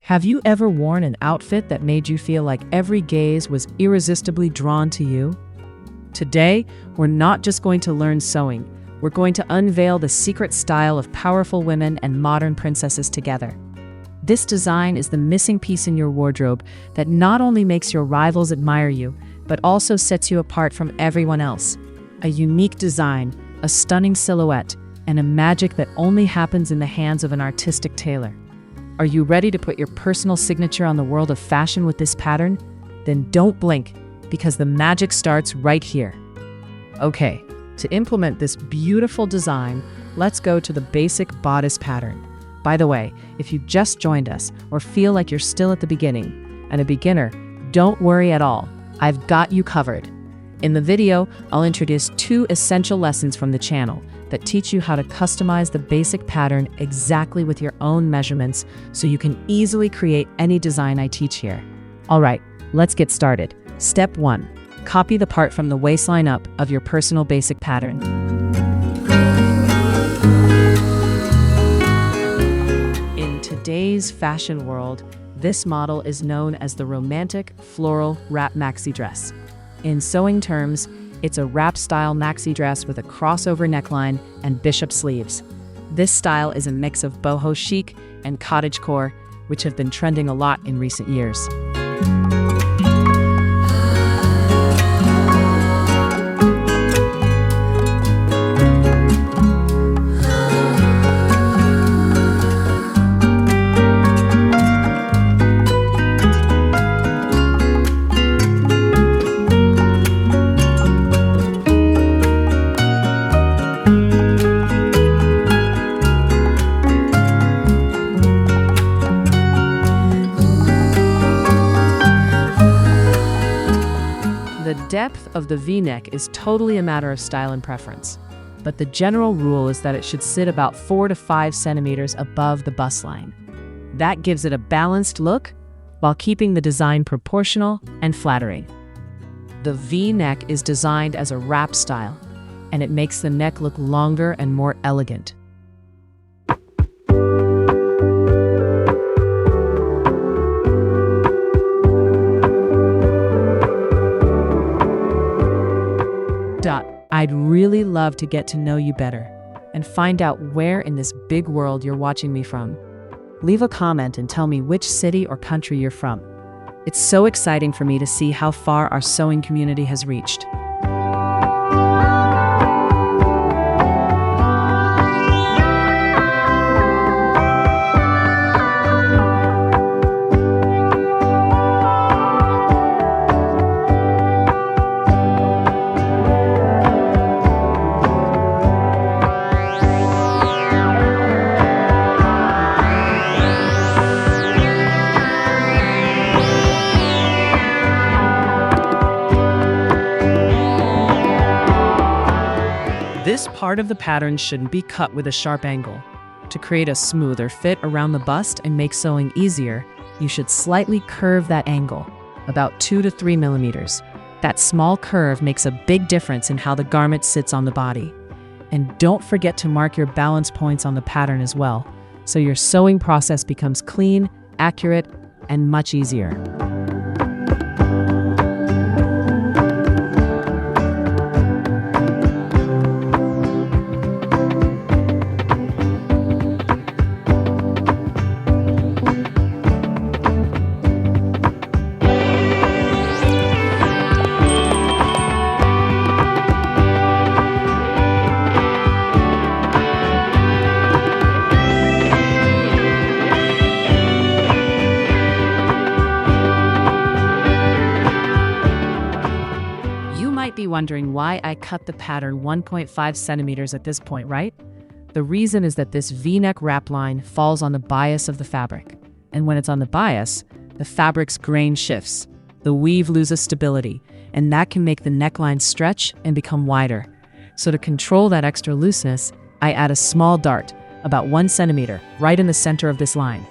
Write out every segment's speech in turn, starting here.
Have you ever worn an outfit that made you feel like every gaze was irresistibly drawn to you? Today, we're not just going to learn sewing, we're going to unveil the secret style of powerful women and modern princesses together. This design is the missing piece in your wardrobe that not only makes your rivals admire you, but also sets you apart from everyone else. A unique design, a stunning silhouette, and a magic that only happens in the hands of an artistic tailor. Are you ready to put your personal signature on the world of fashion with this pattern? Then don't blink, because the magic starts right here. Okay, to implement this beautiful design, let's go to the basic bodice pattern. By the way, if you just joined us or feel like you're still at the beginning and a beginner, don't worry at all. I've got you covered. In the video, I'll introduce 2 essential lessons from the channel that teach you how to customize the basic pattern exactly with your own measurements so you can easily create any design I teach here. All right, let's get started. Step 1. Copy the part from the waistline up of your personal basic pattern. In today's fashion world, this model is known as the romantic floral wrap maxi dress. In sewing terms, it's a wrap-style maxi dress with a crossover neckline and bishop sleeves. This style is a mix of boho chic and cottagecore, which have been trending a lot in recent years. The depth of the V-neck is totally a matter of style and preference, but the general rule is that it should sit about 4 to 5 centimeters above the bust line. That gives it a balanced look while keeping the design proportional and flattering. The V-neck is designed as a wrap style, and it makes the neck look longer and more elegant. I'd really love to get to know you better and find out where in this big world you're watching me from. Leave a comment and tell me which city or country you're from. It's so exciting for me to see how far our sewing community has reached. This part of the pattern shouldn't be cut with a sharp angle. To create a smoother fit around the bust and make sewing easier, you should slightly curve that angle, about 2 to 3 millimeters. That small curve makes a big difference in how the garment sits on the body. And don't forget to mark your balance points on the pattern as well, so your sewing process becomes clean, accurate, and much easier. Be wondering why I cut the pattern 1.5 centimeters at this point, right? The reason is that this V-neck wrap line falls on the bias of the fabric. And when it's on the bias, the fabric's grain shifts. The weave loses stability, and that can make the neckline stretch and become wider. So to control that extra looseness, I add a small dart, about 1 centimeter, right in the center of this line.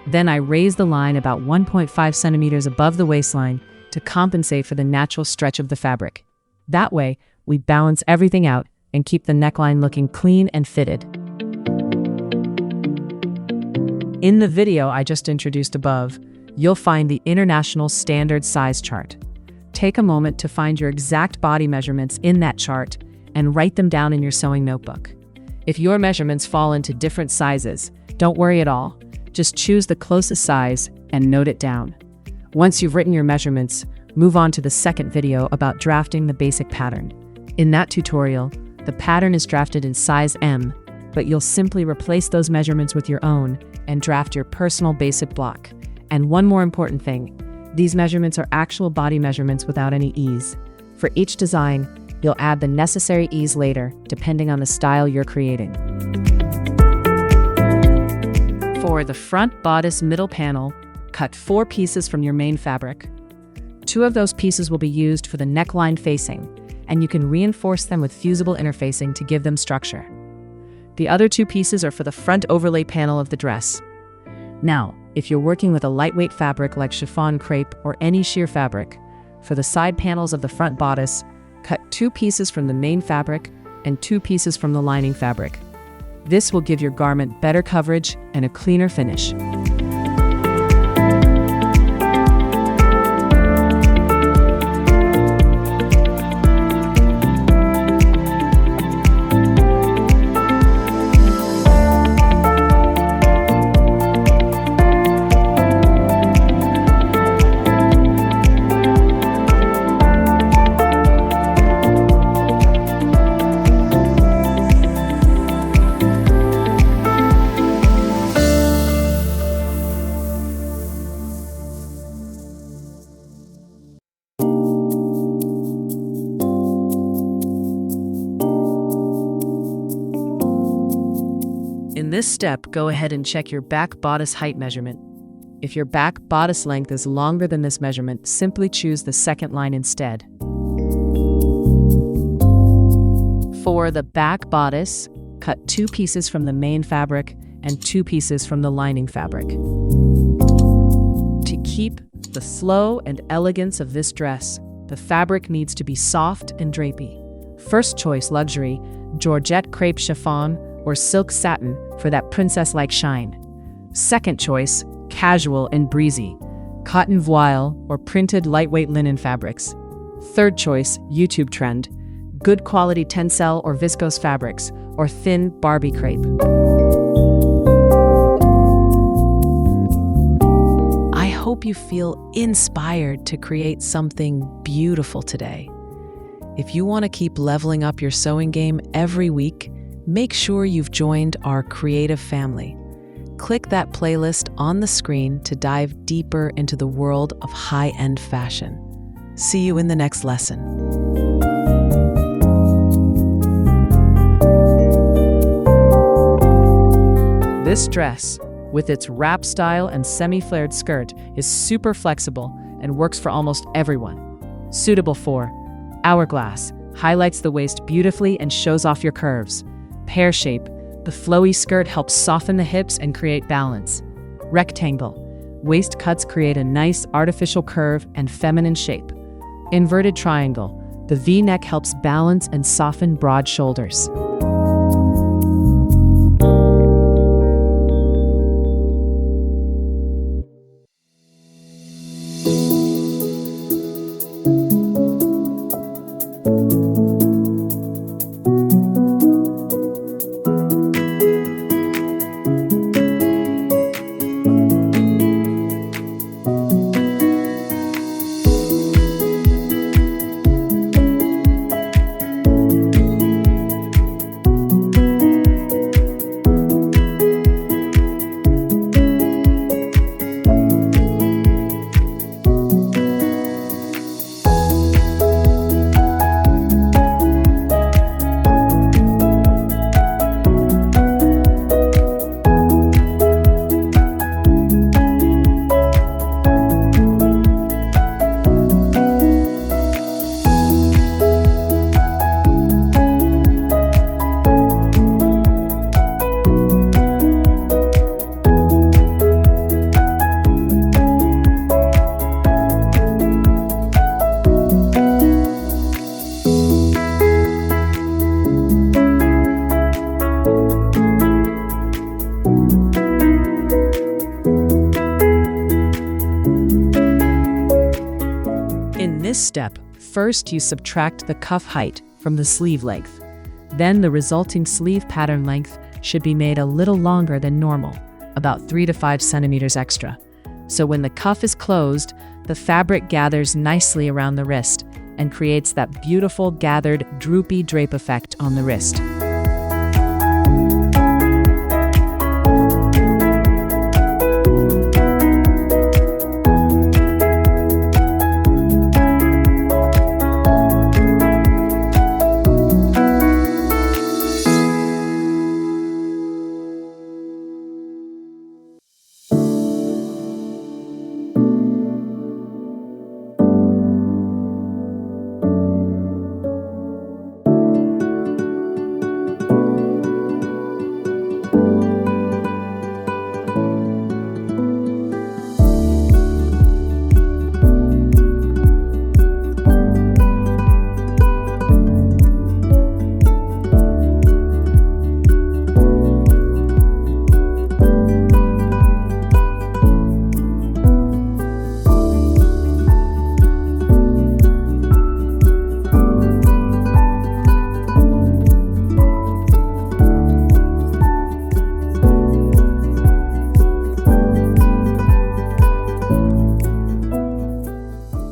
Then I raise the line about 1.5 centimeters above the waistline to compensate for the natural stretch of the fabric. That way, we balance everything out and keep the neckline looking clean and fitted. In the video I just introduced above, you'll find the International Standard Size Chart. Take a moment to find your exact body measurements in that chart and write them down in your sewing notebook. If your measurements fall into different sizes, don't worry at all. Just choose the closest size and note it down. Once you've written your measurements, move on to the second video about drafting the basic pattern. In that tutorial, the pattern is drafted in size M, but you'll simply replace those measurements with your own and draft your personal basic block. And one more important thing, these measurements are actual body measurements without any ease. For each design, you'll add the necessary ease later, depending on the style you're creating. For the front bodice middle panel, cut 4 pieces from your main fabric. 2 of those pieces will be used for the neckline facing, and you can reinforce them with fusible interfacing to give them structure. The other 2 pieces are for the front overlay panel of the dress. Now, if you're working with a lightweight fabric like chiffon crepe or any sheer fabric, for the side panels of the front bodice, cut 2 pieces from the main fabric and 2 pieces from the lining fabric. This will give your garment better coverage and a cleaner finish. In this step, go ahead and check your back bodice height measurement. If your back bodice length is longer than this measurement, simply choose the second line instead. For the back bodice, cut 2 pieces from the main fabric and 2 pieces from the lining fabric. To keep the flow and elegance of this dress, the fabric needs to be soft and drapey. First choice luxury, Georgette crepe chiffon or silk satin for that princess-like shine. Second choice, casual and breezy, cotton voile or printed lightweight linen fabrics. Third choice, YouTube trend, good quality tencel or viscose fabrics or thin Barbie crepe. I hope you feel inspired to create something beautiful today. If you want to keep leveling up your sewing game every week, make sure you've joined our creative family. Click that playlist on the screen to dive deeper into the world of high-end fashion. See you in the next lesson. This dress, with its wrap style and semi-flared skirt, is super flexible and works for almost everyone. Suitable for hourglass, highlights the waist beautifully and shows off your curves. Pear shape, the flowy skirt helps soften the hips and create balance. Rectangle, waist cuts create a nice artificial curve and feminine shape. Inverted triangle, the V-neck helps balance and soften broad shoulders. this step, first you subtract the cuff height from the sleeve length. Then the resulting sleeve pattern length should be made a little longer than normal, about 3 to 5 centimeters extra. So when the cuff is closed, the fabric gathers nicely around the wrist and creates that beautiful gathered, droopy drape effect on the wrist.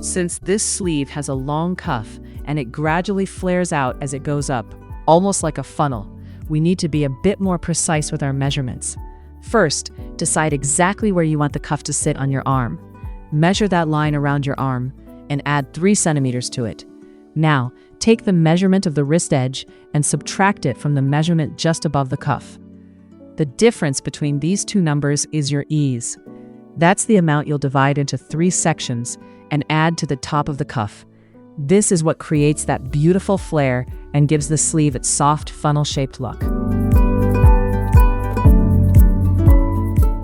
Since this sleeve has a long cuff and it gradually flares out as it goes up, almost like a funnel, we need to be a bit more precise with our measurements. First, decide exactly where you want the cuff to sit on your arm. Measure that line around your arm and add 3 centimeters to it. Now, take the measurement of the wrist edge and subtract it from the measurement just above the cuff. The difference between these two numbers is your ease. That's the amount you'll divide into 3 sections and add to the top of the cuff. This is what creates that beautiful flare and gives the sleeve its soft, funnel-shaped look.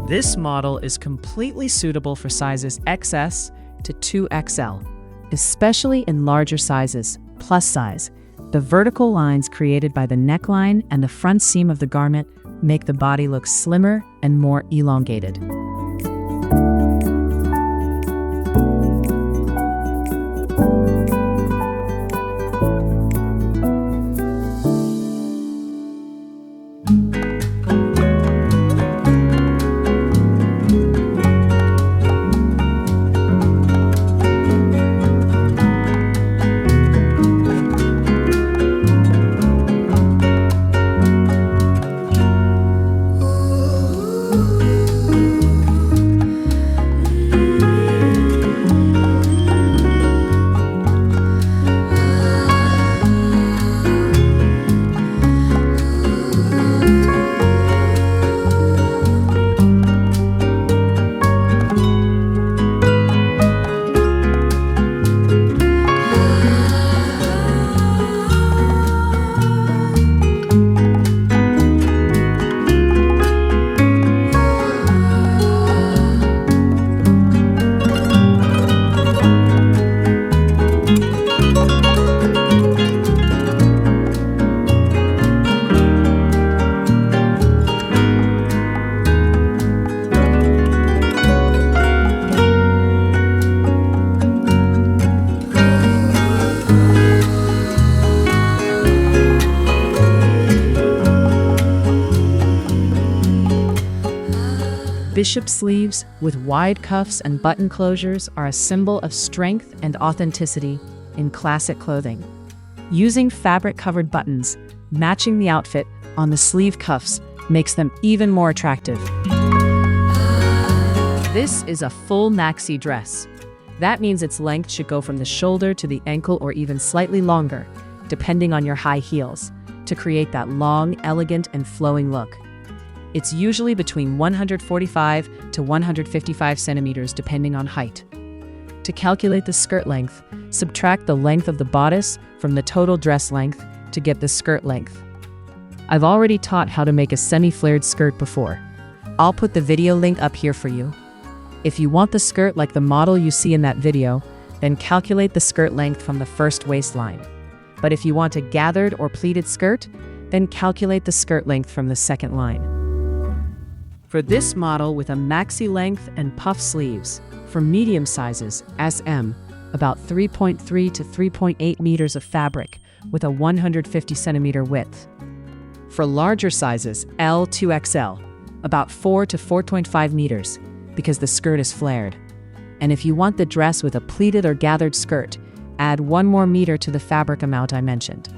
This model is completely suitable for sizes XS to 2XL, especially in larger sizes, plus size. The vertical lines created by the neckline and the front seam of the garment make the body look slimmer and more elongated. Bishop sleeves with wide cuffs and button closures are a symbol of strength and authenticity in classic clothing. Using fabric-covered buttons, matching the outfit on the sleeve cuffs makes them even more attractive. This is a full maxi dress. That means its length should go from the shoulder to the ankle or even slightly longer, depending on your high heels, to create that long, elegant, and flowing look. It's usually between 145 to 155 centimeters depending on height. To calculate the skirt length, subtract the length of the bodice from the total dress length to get the skirt length. I've already taught how to make a semi-flared skirt before. I'll put the video link up here for you. If you want the skirt like the model you see in that video, then calculate the skirt length from the first waistline. But if you want a gathered or pleated skirt, then calculate the skirt length from the second line. For this model with a maxi length and puff sleeves, for medium sizes, SM, about 3.3 to 3.8 meters of fabric with a 150 centimeter width. For larger sizes, L to XL, about 4 to 4.5 meters, because the skirt is flared. And if you want the dress with a pleated or gathered skirt, add 1 more meter to the fabric amount I mentioned.